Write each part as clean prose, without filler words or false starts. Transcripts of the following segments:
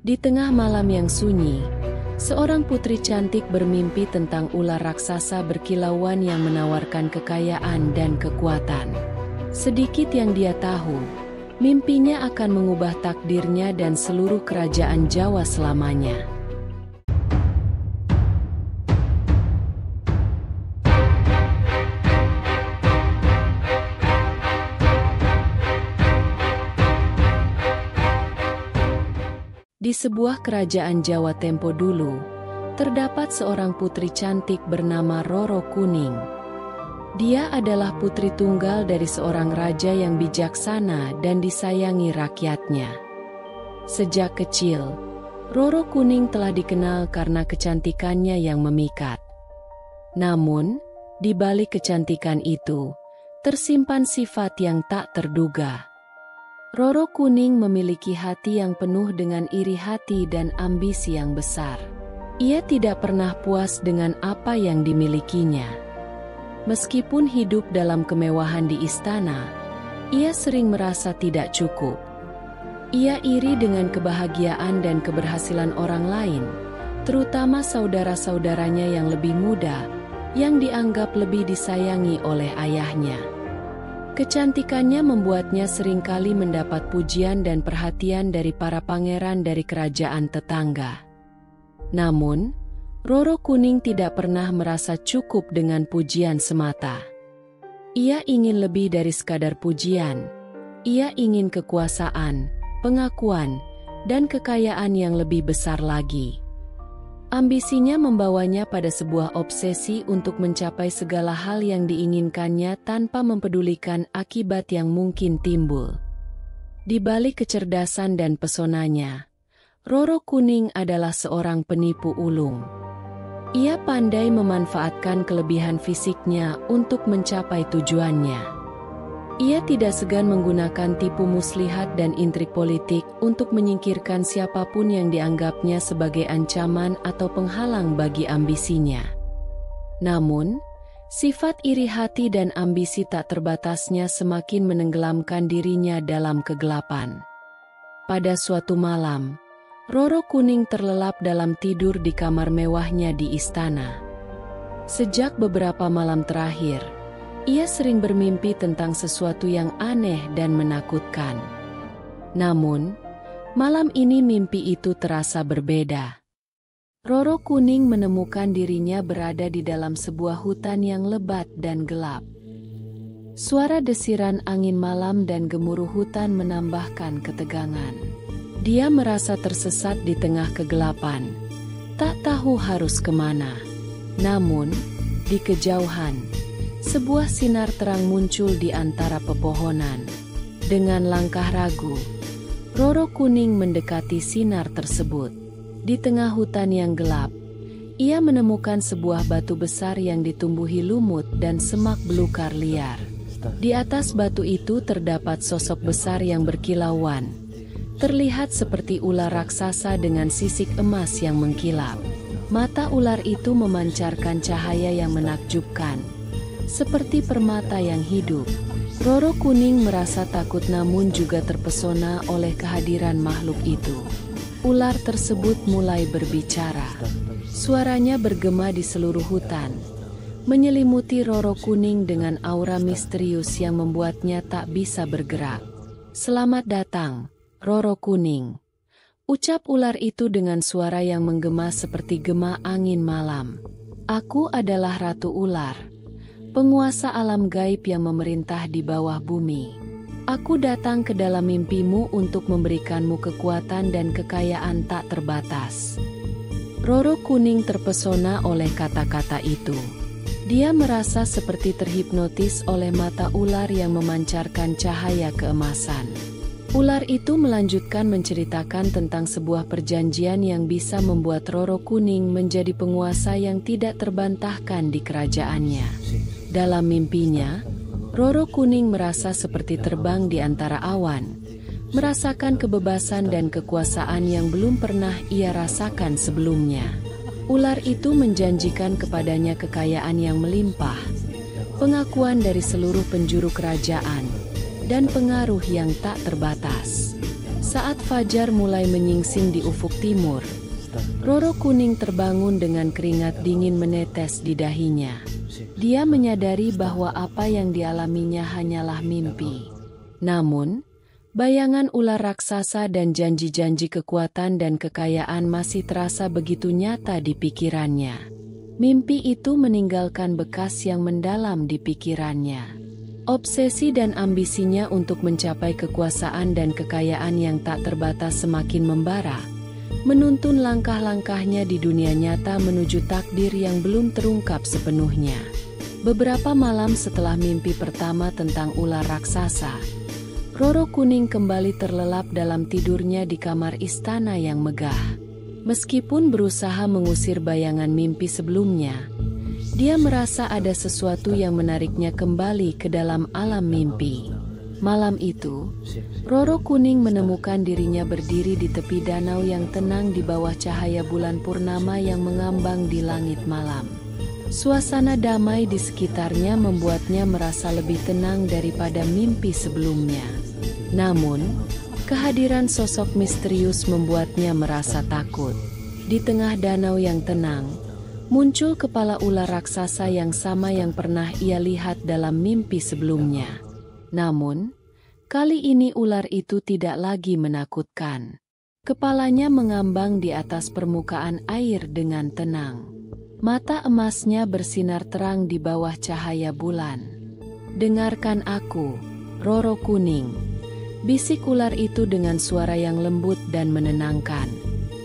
Di tengah malam yang sunyi, seorang putri cantik bermimpi tentang ular raksasa berkilauan yang menawarkan kekayaan dan kekuatan. Sedikit yang dia tahu, mimpinya akan mengubah takdirnya dan seluruh kerajaan Jawa selamanya. Di sebuah kerajaan Jawa tempo dulu, terdapat seorang putri cantik bernama Roro Kuning. Dia adalah putri tunggal dari seorang raja yang bijaksana dan disayangi rakyatnya. Sejak kecil, Roro Kuning telah dikenal karena kecantikannya yang memikat. Namun, di balik kecantikan itu, tersimpan sifat yang tak terduga. Roro Kuning memiliki hati yang penuh dengan iri hati dan ambisi yang besar. Ia tidak pernah puas dengan apa yang dimilikinya. Meskipun hidup dalam kemewahan di istana, ia sering merasa tidak cukup. Ia iri dengan kebahagiaan dan keberhasilan orang lain, terutama saudara-saudaranya yang lebih muda, yang dianggap lebih disayangi oleh ayahnya. Kecantikannya membuatnya seringkali mendapat pujian dan perhatian dari para pangeran dari kerajaan tetangga. Namun, Roro Kuning tidak pernah merasa cukup dengan pujian semata. Ia ingin lebih dari sekadar pujian. Ia ingin kekuasaan, pengakuan, dan kekayaan yang lebih besar lagi. Ambisinya membawanya pada sebuah obsesi untuk mencapai segala hal yang diinginkannya tanpa mempedulikan akibat yang mungkin timbul. Di balik kecerdasan dan pesonanya, Roro Kuning adalah seorang penipu ulung. Ia pandai memanfaatkan kelebihan fisiknya untuk mencapai tujuannya. Ia tidak segan menggunakan tipu muslihat dan intrik politik untuk menyingkirkan siapapun yang dianggapnya sebagai ancaman atau penghalang bagi ambisinya. Namun, sifat iri hati dan ambisi tak terbatasnya semakin menenggelamkan dirinya dalam kegelapan. Pada suatu malam, Roro Kuning terlelap dalam tidur di kamar mewahnya di istana. Sejak beberapa malam terakhir, ia sering bermimpi tentang sesuatu yang aneh dan menakutkan. Namun, malam ini mimpi itu terasa berbeda. Roro Kuning menemukan dirinya berada di dalam sebuah hutan yang lebat dan gelap. Suara desiran angin malam dan gemuruh hutan menambahkan ketegangan. Dia merasa tersesat di tengah kegelapan, tak tahu harus kemana. Namun, di kejauhan, sebuah sinar terang muncul di antara pepohonan. Dengan langkah ragu, Roro Kuning mendekati sinar tersebut. Di tengah hutan yang gelap, ia menemukan sebuah batu besar yang ditumbuhi lumut dan semak belukar liar. Di atas batu itu terdapat sosok besar yang berkilauan. Terlihat seperti ular raksasa dengan sisik emas yang mengkilap. Mata ular itu memancarkan cahaya yang menakjubkan, seperti permata yang hidup. Roro Kuning merasa takut namun juga terpesona oleh kehadiran makhluk itu. Ular tersebut mulai berbicara. Suaranya bergema di seluruh hutan, menyelimuti Roro Kuning dengan aura misterius yang membuatnya tak bisa bergerak. "Selamat datang, Roro Kuning," ucap ular itu dengan suara yang menggema seperti gema angin malam. "Aku adalah Ratu Ular, penguasa alam gaib yang memerintah di bawah bumi. Aku datang ke dalam mimpimu untuk memberikanmu kekuatan dan kekayaan tak terbatas." Roro Kuning terpesona oleh kata-kata itu. Dia merasa seperti terhipnotis oleh mata ular yang memancarkan cahaya keemasan. Ular itu melanjutkan menceritakan tentang sebuah perjanjian yang bisa membuat Roro Kuning menjadi penguasa yang tidak terbantahkan di kerajaannya. Dalam mimpinya, Roro Kuning merasa seperti terbang di antara awan, merasakan kebebasan dan kekuasaan yang belum pernah ia rasakan sebelumnya. Ular itu menjanjikan kepadanya kekayaan yang melimpah, pengakuan dari seluruh penjuru kerajaan, dan pengaruh yang tak terbatas. Saat fajar mulai menyingsing di ufuk timur, Roro Kuning terbangun dengan keringat dingin menetes di dahinya. Dia menyadari bahwa apa yang dialaminya hanyalah mimpi. Namun, bayangan ular raksasa dan janji-janji kekuatan dan kekayaan masih terasa begitu nyata di pikirannya. Mimpi itu meninggalkan bekas yang mendalam di pikirannya. Obsesi dan ambisinya untuk mencapai kekuasaan dan kekayaan yang tak terbatas semakin membara, menuntun langkah-langkahnya di dunia nyata menuju takdir yang belum terungkap sepenuhnya. Beberapa malam setelah mimpi pertama tentang ular raksasa, Roro Kuning kembali terlelap dalam tidurnya di kamar istana yang megah. Meskipun berusaha mengusir bayangan mimpi sebelumnya, dia merasa ada sesuatu yang menariknya kembali ke dalam alam mimpi. Malam itu, Roro Kuning menemukan dirinya berdiri di tepi danau yang tenang di bawah cahaya bulan purnama yang mengambang di langit malam. Suasana damai di sekitarnya membuatnya merasa lebih tenang daripada mimpi sebelumnya. Namun, kehadiran sosok misterius membuatnya merasa takut. Di tengah danau yang tenang, muncul kepala ular raksasa yang sama yang pernah ia lihat dalam mimpi sebelumnya. Namun, kali ini ular itu tidak lagi menakutkan. Kepalanya mengambang di atas permukaan air dengan tenang. Mata emasnya bersinar terang di bawah cahaya bulan. "Dengarkan aku, Roro Kuning," bisik ular itu dengan suara yang lembut dan menenangkan.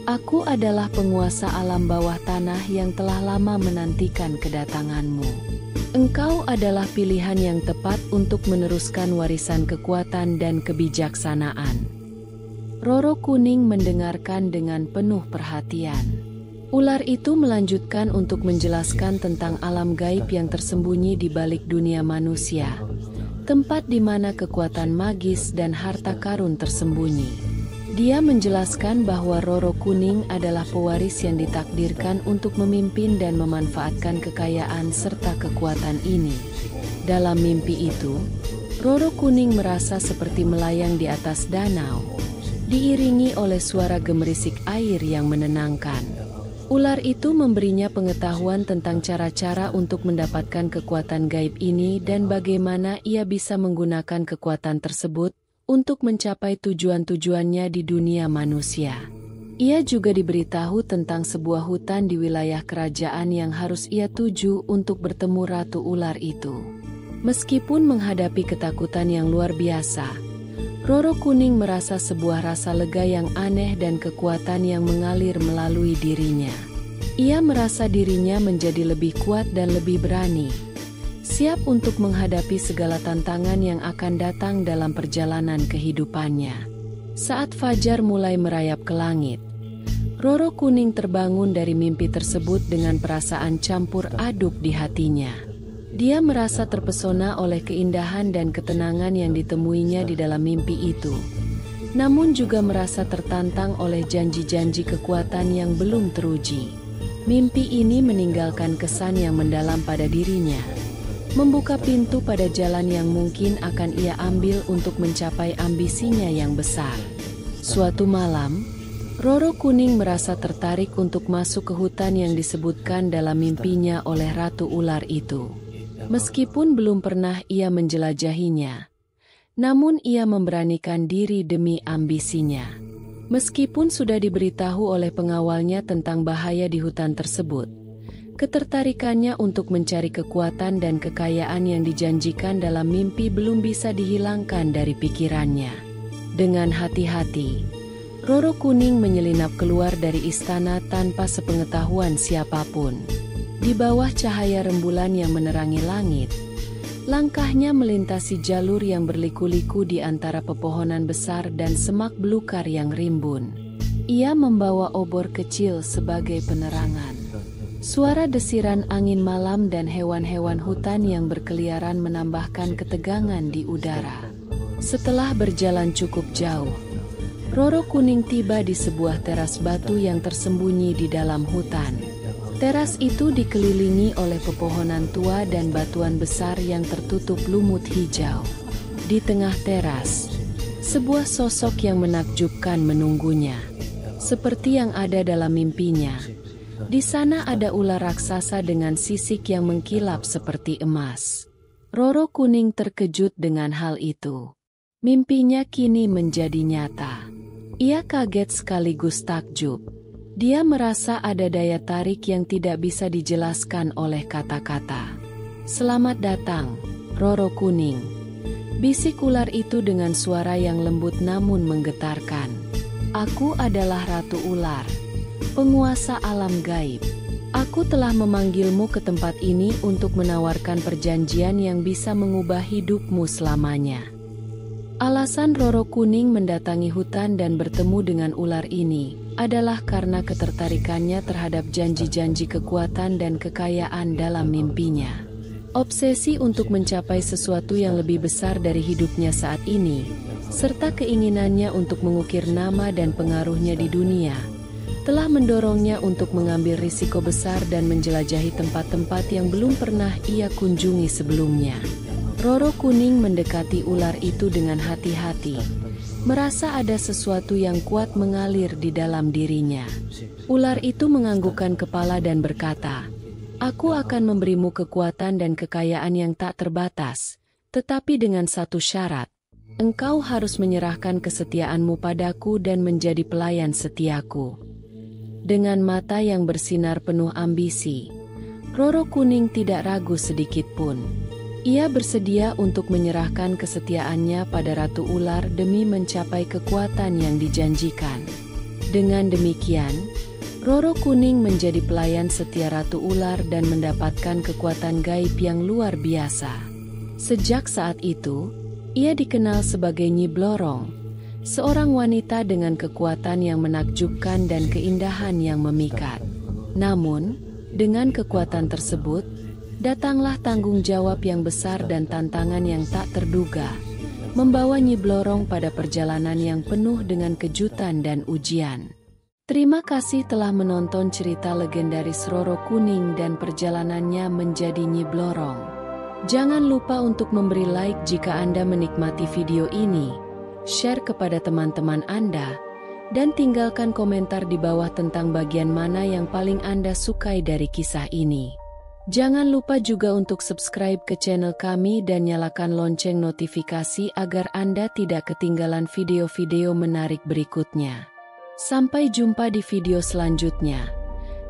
"Aku adalah penguasa alam bawah tanah yang telah lama menantikan kedatanganmu. Engkau adalah pilihan yang tepat untuk meneruskan warisan kekuatan dan kebijaksanaan." Roro Kuning mendengarkan dengan penuh perhatian. Ular itu melanjutkan untuk menjelaskan tentang alam gaib yang tersembunyi di balik dunia manusia, tempat di mana kekuatan magis dan harta karun tersembunyi. Dia menjelaskan bahwa Roro Kuning adalah pewaris yang ditakdirkan untuk memimpin dan memanfaatkan kekayaan serta kekuatan ini. Dalam mimpi itu, Roro Kuning merasa seperti melayang di atas danau, diiringi oleh suara gemerisik air yang menenangkan. Ular itu memberinya pengetahuan tentang cara-cara untuk mendapatkan kekuatan gaib ini dan bagaimana ia bisa menggunakan kekuatan tersebut untuk mencapai tujuan-tujuannya di dunia manusia. Ia juga diberitahu tentang sebuah hutan di wilayah kerajaan yang harus ia tuju untuk bertemu Ratu Ular itu. Meskipun menghadapi ketakutan yang luar biasa, Roro Kuning merasa sebuah rasa lega yang aneh dan kekuatan yang mengalir melalui dirinya. Ia merasa dirinya menjadi lebih kuat dan lebih berani, siap untuk menghadapi segala tantangan yang akan datang dalam perjalanan kehidupannya. Saat fajar mulai merayap ke langit, Roro Kuning terbangun dari mimpi tersebut dengan perasaan campur aduk di hatinya. Dia merasa terpesona oleh keindahan dan ketenangan yang ditemuinya di dalam mimpi itu, namun juga merasa tertantang oleh janji-janji kekuatan yang belum teruji. Mimpi ini meninggalkan kesan yang mendalam pada dirinya, membuka pintu pada jalan yang mungkin akan ia ambil untuk mencapai ambisinya yang besar. Suatu malam, Roro Kuning merasa tertarik untuk masuk ke hutan yang disebutkan dalam mimpinya oleh Ratu Ular itu. Meskipun belum pernah ia menjelajahinya, namun ia memberanikan diri demi ambisinya. Meskipun sudah diberitahu oleh pengawalnya tentang bahaya di hutan tersebut, ketertarikannya untuk mencari kekuatan dan kekayaan yang dijanjikan dalam mimpi belum bisa dihilangkan dari pikirannya. Dengan hati-hati, Roro Kuning menyelinap keluar dari istana tanpa sepengetahuan siapapun. Di bawah cahaya rembulan yang menerangi langit, langkahnya melintasi jalur yang berliku-liku di antara pepohonan besar dan semak belukar yang rimbun. Ia membawa obor kecil sebagai penerangan. Suara desiran angin malam dan hewan-hewan hutan yang berkeliaran menambahkan ketegangan di udara. Setelah berjalan cukup jauh, Roro Kuning tiba di sebuah teras batu yang tersembunyi di dalam hutan. Teras itu dikelilingi oleh pepohonan tua dan batuan besar yang tertutup lumut hijau. Di tengah teras, Sebuah sosok yang menakjubkan menunggunya. Seperti yang ada dalam mimpinya. Di sana ada ular raksasa dengan sisik yang mengkilap seperti emas. Roro Kuning terkejut dengan hal itu. Mimpinya kini menjadi nyata. Ia kaget sekaligus takjub. Dia merasa ada daya tarik yang tidak bisa dijelaskan oleh kata-kata. "Selamat datang, Roro Kuning," bisik ular itu dengan suara yang lembut namun menggetarkan. "Aku adalah Ratu Ular, penguasa alam gaib. Aku telah memanggilmu ke tempat ini untuk menawarkan perjanjian yang bisa mengubah hidupmu selamanya." Alasan Roro Kuning mendatangi hutan dan bertemu dengan ular ini adalah karena ketertarikannya terhadap janji-janji kekuatan dan kekayaan dalam mimpinya. Obsesi untuk mencapai sesuatu yang lebih besar dari hidupnya saat ini, serta keinginannya untuk mengukir nama dan pengaruhnya di dunia, telah mendorongnya untuk mengambil risiko besar dan menjelajahi tempat-tempat yang belum pernah ia kunjungi sebelumnya. Roro Kuning mendekati ular itu dengan hati-hati, merasa ada sesuatu yang kuat mengalir di dalam dirinya. Ular itu menganggukkan kepala dan berkata, "Aku akan memberimu kekuatan dan kekayaan yang tak terbatas, tetapi dengan satu syarat. Engkau harus menyerahkan kesetiaanmu padaku dan menjadi pelayan setiaku." Dengan mata yang bersinar penuh ambisi, Roro Kuning tidak ragu sedikit pun. Ia bersedia untuk menyerahkan kesetiaannya pada Ratu Ular demi mencapai kekuatan yang dijanjikan. Dengan demikian, Roro Kuning menjadi pelayan setia Ratu Ular dan mendapatkan kekuatan gaib yang luar biasa. Sejak saat itu, ia dikenal sebagai Nyi Blorong, seorang wanita dengan kekuatan yang menakjubkan dan keindahan yang memikat. Namun, dengan kekuatan tersebut, datanglah tanggung jawab yang besar dan tantangan yang tak terduga, membawa Nyi Blorong pada perjalanan yang penuh dengan kejutan dan ujian. Terima kasih telah menonton cerita legendaris Roro Kuning dan perjalanannya menjadi Nyi Blorong. Jangan lupa untuk memberi like jika Anda menikmati video ini, share kepada teman-teman Anda, dan tinggalkan komentar di bawah tentang bagian mana yang paling Anda sukai dari kisah ini. Jangan lupa juga untuk subscribe ke channel kami dan nyalakan lonceng notifikasi agar Anda tidak ketinggalan video-video menarik berikutnya. Sampai jumpa di video selanjutnya.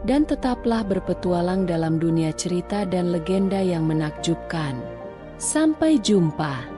Dan tetaplah berpetualang dalam dunia cerita dan legenda yang menakjubkan. Sampai jumpa.